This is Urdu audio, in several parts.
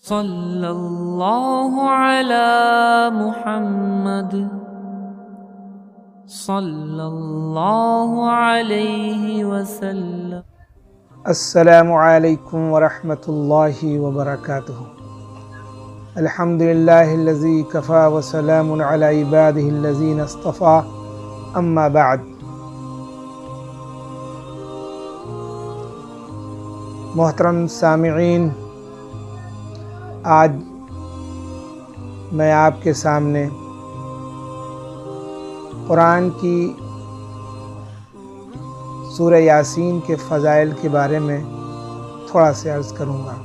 صلی اللہ علی محمد صلی اللہ علیہ وسلم۔ السلام علیکم ورحمۃ اللہ وبرکاتہ۔ الحمدللہ الذی کفا وسلام علی عبادہ الذین اصطفیٰ، اما بعد۔ محترم سامعین، آج میں آپ کے سامنے قرآن کی سورہ یاسین کے فضائل کے بارے میں تھوڑا سے عرض کروں گا۔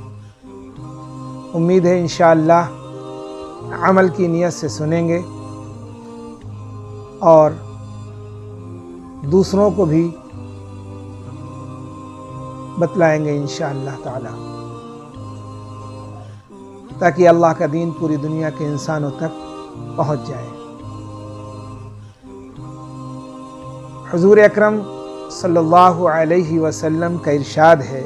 امید ہے انشاءاللہ عمل کی نیت سے سنیں گے اور دوسروں کو بھی بتلائیں گے انشاءاللہ تعالی، تاکہ اللہ کا دین پوری دنیا کے انسانوں تک پہنچ جائے۔ حضور اکرم صلی اللہ علیہ وسلم کا ارشاد ہے،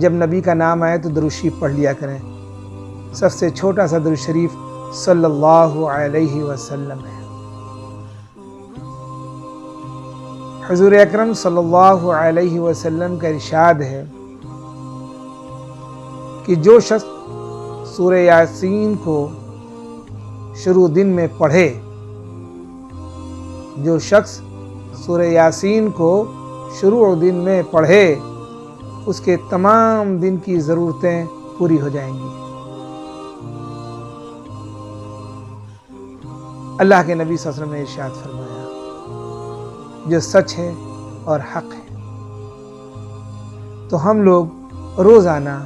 جب نبی کا نام آئے تو درود شریف پڑھ لیا کریں۔ سب سے چھوٹا سا درود شریف صلی اللہ علیہ وسلم ہے۔ حضور اکرم صلی اللہ علیہ وسلم کا ارشاد ہے کہ جو شخص سورہ یاسین کو شروع دن میں پڑھے، جو شخص سورہ یاسین کو شروع دن میں پڑھے، اس کے تمام دن کی ضرورتیں پوری ہو جائیں گی۔ اللہ کے نبی صلی اللہ علیہ وسلم نے ارشاد فرمایا، جو سچ ہے اور حق ہے۔ تو ہم لوگ روزانہ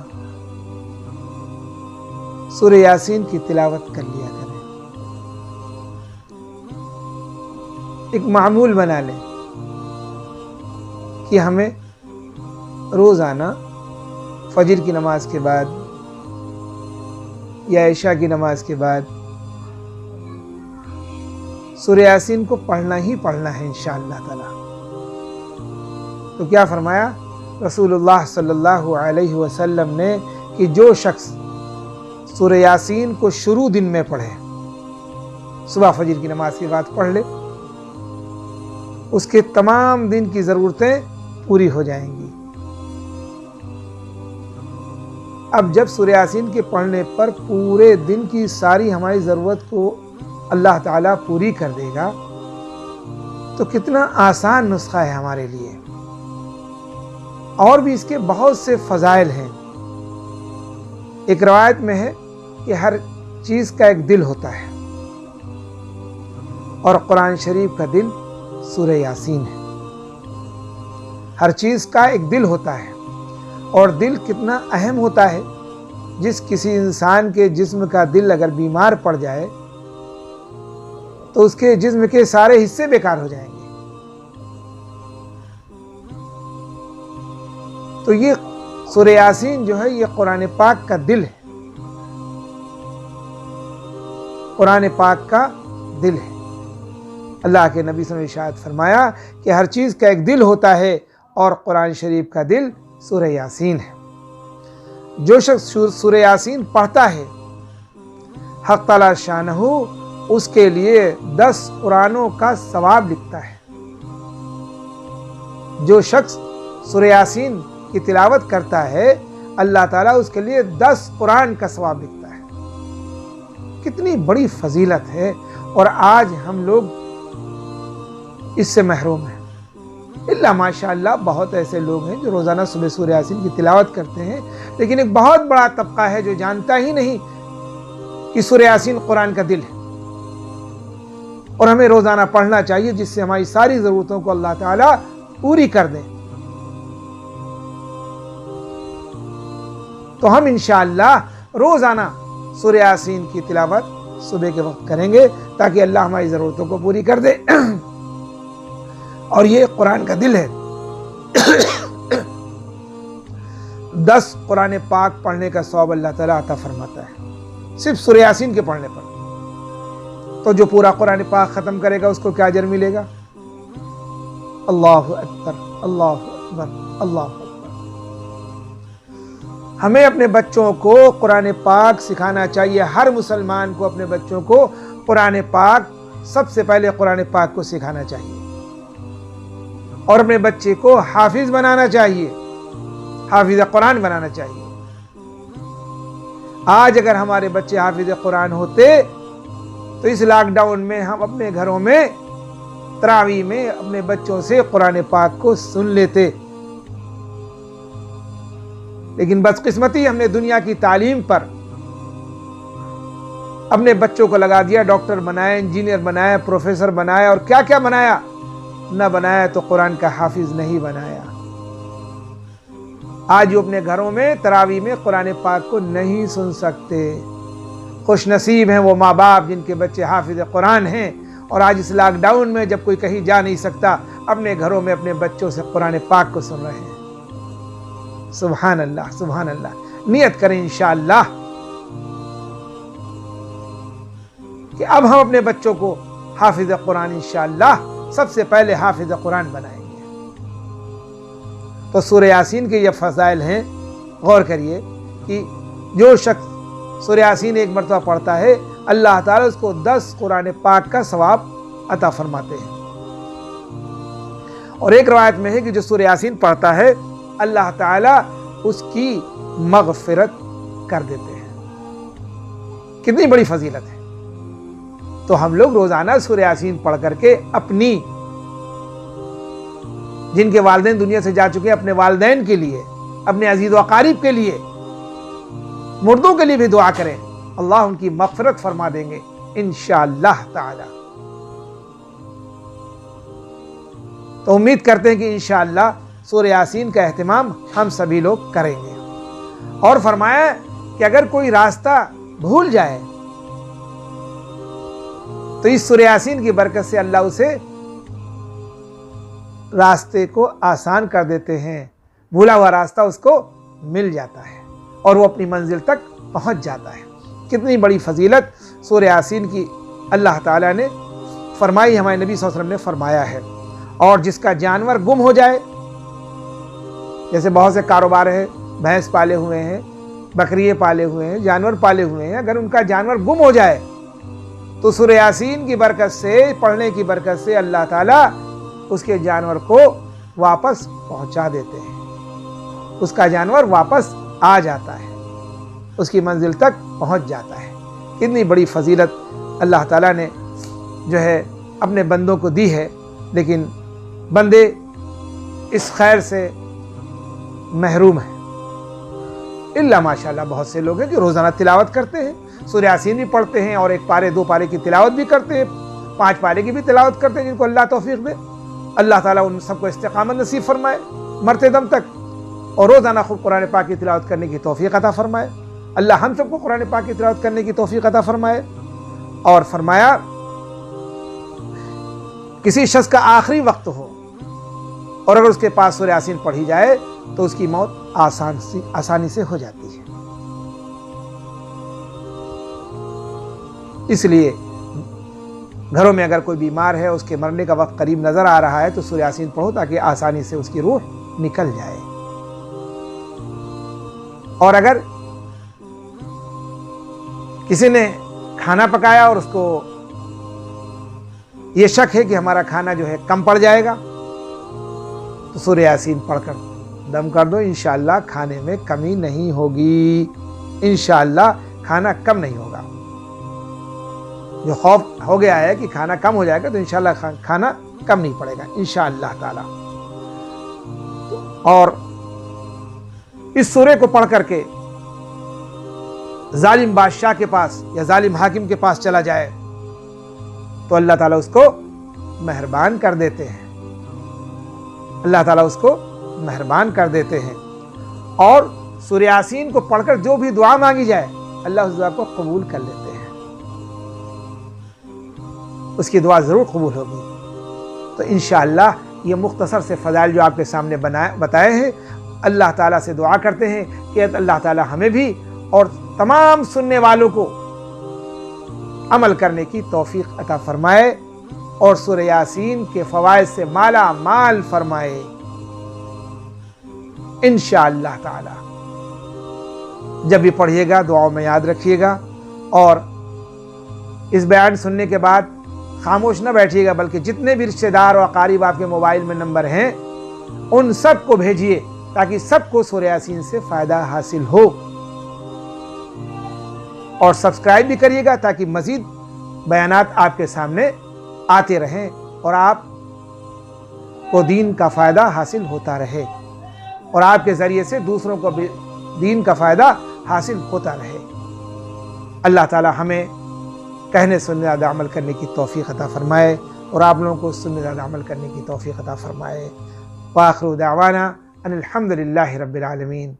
سورہ یاسین کی تلاوت کر لیا کریں، ایک معمول بنا لیں کہ ہمیں روزانہ فجر کی نماز کے بعد یا عشاء کی نماز کے بعد سورہ یاسین کو پڑھنا ہی پڑھنا ہے انشاءاللہ تعالی۔ تو کیا فرمایا رسول اللہ صلی اللہ علیہ وسلم نے کہ جو شخص سورہ یاسین کو شروع دن میں پڑھے، صبح فجر کی نماز کے بعد پڑھ لے، اس کے تمام دن کی ضرورتیں پوری ہو جائیں گی۔ اب جب سورہ یاسین کے پڑھنے پر پورے دن کی ساری ہماری ضرورت کو اللہ تعالیٰ پوری کر دے گا، تو کتنا آسان نسخہ ہے ہمارے لیے۔ اور بھی اس کے بہت سے فضائل ہیں۔ ایک روایت میں ہے کہ ہر چیز کا ایک دل ہوتا ہے، اور قرآن شریف کا دل سورہ یاسین ہے۔ ہر چیز کا ایک دل ہوتا ہے، اور دل کتنا اہم ہوتا ہے۔ جس کسی انسان کے جسم کا دل اگر بیمار پڑ جائے تو اس کے جسم کے سارے حصے بیکار ہو جائیں گے۔ تو یہ سورہ یاسین جو ہے یہ قرآن پاک کا دل ہے، قرآن پاک کا دل ہے۔ اللہ کے نبی صلی اللہ علیہ وسلم نے ارشاد فرمایا کہ ہر چیز کا ایک دل ہوتا ہے، اور قرآن شریف کا دل سورہ یاسین ہے۔ جو شخص سورہ یاسین پڑھتا ہے، حق تعالی شانہ اس کے لیے 10 قرآنوں کا ثواب لکھتا ہے۔ جو شخص سورہ یاسین کی تلاوت کرتا ہے، اللہ تعالیٰ اس کے لیے 10 قرآن کا ثواب لکھتا ہے۔ کتنی بڑی فضیلت ہے، اور آج ہم لوگ اس سے محروم ہیں۔ اللہ ماشاءاللہ بہت ایسے لوگ ہیں جو روزانہ صبح سورہ یاسین کی تلاوت کرتے ہیں، لیکن ایک بہت بڑا طبقہ ہے جو جانتا ہی نہیں کہ سورہ یاسین قرآن کا دل ہے، اور ہمیں روزانہ پڑھنا چاہیے، جس سے ہماری ساری ضرورتوں کو اللہ تعالیٰ پوری کر دیں۔ تو ہم انشاءاللہ روزانہ سورہ یاسین کی تلاوت صبح کے وقت کریں گے، تاکہ اللہ ہماری ضرورتوں کو پوری کر دے۔ اور یہ قرآن کا دل ہے۔ 10 قرآن پاک پڑھنے کا ثواب اللہ تعالیٰ عطا فرماتا ہے، صرف سورہ یاسین کے پڑھنے پر۔ تو جو پورا قرآن پاک ختم کرے گا اس کو کیا اجر ملے گا؟ اللہ اکبر، اللہ اکبر، اللہ اکبر۔ ہمیں اپنے بچوں کو قرآن پاک سکھانا چاہیے. ہر مسلمان کو اپنے بچوں کو قرآن پاک سب سے پہلے قرآن پاک کو سکھانا چاہیے اور اپنے بچے کو حافظ بنانا چاہیے, حافظ قرآن بنانا چاہیے. آج اگر ہمارے بچے حافظ قرآن ہوتے تو اس لاک ڈاؤن میں ہم اپنے گھروں میں تراویح میں اپنے بچوں سے قرآن پاک کو سن لیتے. لیکن بدقسمتی ہم نے دنیا کی تعلیم پر اپنے بچوں کو لگا دیا, ڈاکٹر بنائے, انجینئر بنائے, پروفیسر بنائے اور کیا کیا بنایا. نہ بنایا تو قرآن کا حافظ نہیں بنایا. آج وہ اپنے گھروں میں تراویح میں قرآن پاک کو نہیں سن سکتے. خوش نصیب ہیں وہ ماں باپ جن کے بچے حافظ قرآن ہیں اور آج اس لاک ڈاؤن میں جب کوئی کہیں جا نہیں سکتا اپنے گھروں میں اپنے بچوں سے قرآن پاک کو سن رہے ہیں. سبحان اللہ, سبحان اللہ. نیت کریں انشاءاللہ کہ اب ہم اپنے بچوں کو حافظ قرآن انشاءاللہ سب سے پہلے حافظ قرآن بنائیں گے. تو سورہ یاسین کے یہ فضائل ہیں. غور کریے کہ جو شخص سورہ یاسین ایک مرتبہ پڑھتا ہے اللہ تعالیٰ اس کو 10 قرآن پاک کا ثواب عطا فرماتے ہیں. اور ایک روایت میں ہے کہ جو سورہ یاسین پڑھتا ہے اللہ تعالیٰ اس کی مغفرت کر دیتے ہیں. کتنی بڑی فضیلت ہے. تو ہم لوگ روزانہ سورہ یاسین پڑھ کر کے اپنی جن کے والدین دنیا سے جا چکے ہیں اپنے والدین کے لیے, اپنے عزیز و اقارب کے لیے, مردوں کے لیے بھی دعا کریں. اللہ ان کی مغفرت فرما دیں گے انشاءاللہ تعالی. تو امید کرتے ہیں کہ انشاءاللہ سورہ یاسین کا اہتمام ہم سبھی لوگ کریں گے. اور فرمایا کہ اگر کوئی راستہ بھول جائے تو اس سورہ یاسین کی برکت سے اللہ اسے راستے کو آسان کر دیتے ہیں. بھولا ہوا راستہ اس کو مل جاتا ہے اور وہ اپنی منزل تک پہنچ جاتا ہے. کتنی بڑی فضیلت سورہ یاسین کی اللہ تعالیٰ نے فرمائی, ہمارے نبی صلی اللہ علیہ وسلم نے فرمایا ہے. اور جس کا جانور گم ہو جائے, جیسے بہت سے کاروبار ہیں, بھینس پالے ہوئے ہیں, بکریے پالے ہوئے ہیں, جانور پالے ہوئے ہیں, اگر ان کا جانور گم ہو جائے تو سورہ یاسین کی برکت سے, پڑھنے کی برکت سے اللہ تعالیٰ اس کے جانور کو واپس پہنچا دیتے ہیں. اس کا جانور واپس آ جاتا ہے, اس کی منزل تک پہنچ جاتا ہے. کتنی بڑی فضیلت اللہ تعالیٰ نے جو ہے اپنے بندوں کو دی ہے. لیکن بندے اس خیر سے محروم ہیں. الا ماشاءاللہ بہت سے لوگ ہیں جو روزانہ تلاوت کرتے ہیں, سورہ یاسین بھی پڑھتے ہیں اور 1 پارے 2 پارے کی تلاوت بھی کرتے ہیں, 5 پارے کی بھی تلاوت کرتے ہیں, جن کو اللہ توفیق دے. اللہ تعالیٰ ان سب کو استقامت نصیب فرمائے مرتے دم تک, اور روزانہ خود قرآن پاک کی تلاوت کرنے کی توفیق عطا فرمائے. اللہ ہم سب کو قرآن پاک کی تلاوت کرنے کی توفیق عطا فرمائے. اور فرمایا کسی شخص کا آخری وقت ہو اور اگر اس کے پاس سورہ یاسین پڑھی جائے تو اس کی موت آسانی سے ہو جاتی ہے. اس لیے گھروں میں اگر کوئی بیمار ہے, اس کے مرنے کا وقت قریب نظر آ رہا ہے, تو سورہ یاسین پڑھو تاکہ آسانی سے اس کی روح نکل جائے. اور اگر کسی نے کھانا پکایا اور اس کو یہ شک ہے کہ ہمارا کھانا جو ہے کم پڑ جائے گا, تو سورہ یاسین پڑھ کر دم کر دو, انشاءاللہ کھانے میں کمی نہیں ہوگی. انشاءاللہ کھانا کم نہیں ہوگا. جو خوف ہو گیا ہے کہ کھانا کم ہو جائے گا, تو انشاءاللہ کھانا کم نہیں پڑے گا انشاءاللہ تعالی. اور اس سورے کو پڑھ کر کے ظالم بادشاہ کے پاس یا ظالم حاکم کے پاس چلا جائے تو اللہ تعالیٰ اس کو مہربان کر دیتے ہیں. اللہ تعالیٰ اس کو مہربان کر دیتے ہیں. اور سورہ یاسین کو پڑھ کر جو بھی دعا مانگی جائے اللہ اس دعا کو قبول کر لیتے ہیں. اس کی دعا ضرور قبول ہوگی. تو انشاءاللہ یہ مختصر سے فضائل جو آپ کے سامنے بتائے ہیں, اللہ تعالیٰ سے دعا کرتے ہیں کہ اللہ تعالیٰ ہمیں بھی اور تمام سننے والوں کو عمل کرنے کی توفیق عطا فرمائے اور سورہ یاسین کے فوائد سے مالا مال فرمائے انشاءاللہ تعالی. جب بھی پڑھیے گا دعاؤں میں یاد رکھیے گا، اور اس بیان سننے کے بعد خاموش نہ بیٹھیے گا، بلکہ جتنے بھی رشتہ دار اور اقارب آپ کے موبائل میں نمبر ہیں ان سب کو بھیجیے تاکہ سب کو سورہ یاسین سے فائدہ حاصل ہو، اور سبسکرائب بھی کریے گا تاکہ مزید بیانات آپ کے سامنے آتے رہیں اور آپ کو دین کا فائدہ حاصل ہوتا رہے، اور آپ کے ذریعے سے دوسروں کو بھی دین کا فائدہ حاصل ہوتا رہے۔ اللہ تعالی ہمیں کہنے سننے زیادہ عمل کرنے کی توفیق عطا فرمائے، اور آپ لوگوں کو سننے زیادہ عمل کرنے کی توفیق عطا فرمائے۔ وآخر دعوانا ان الحمد للہ رب العالمین۔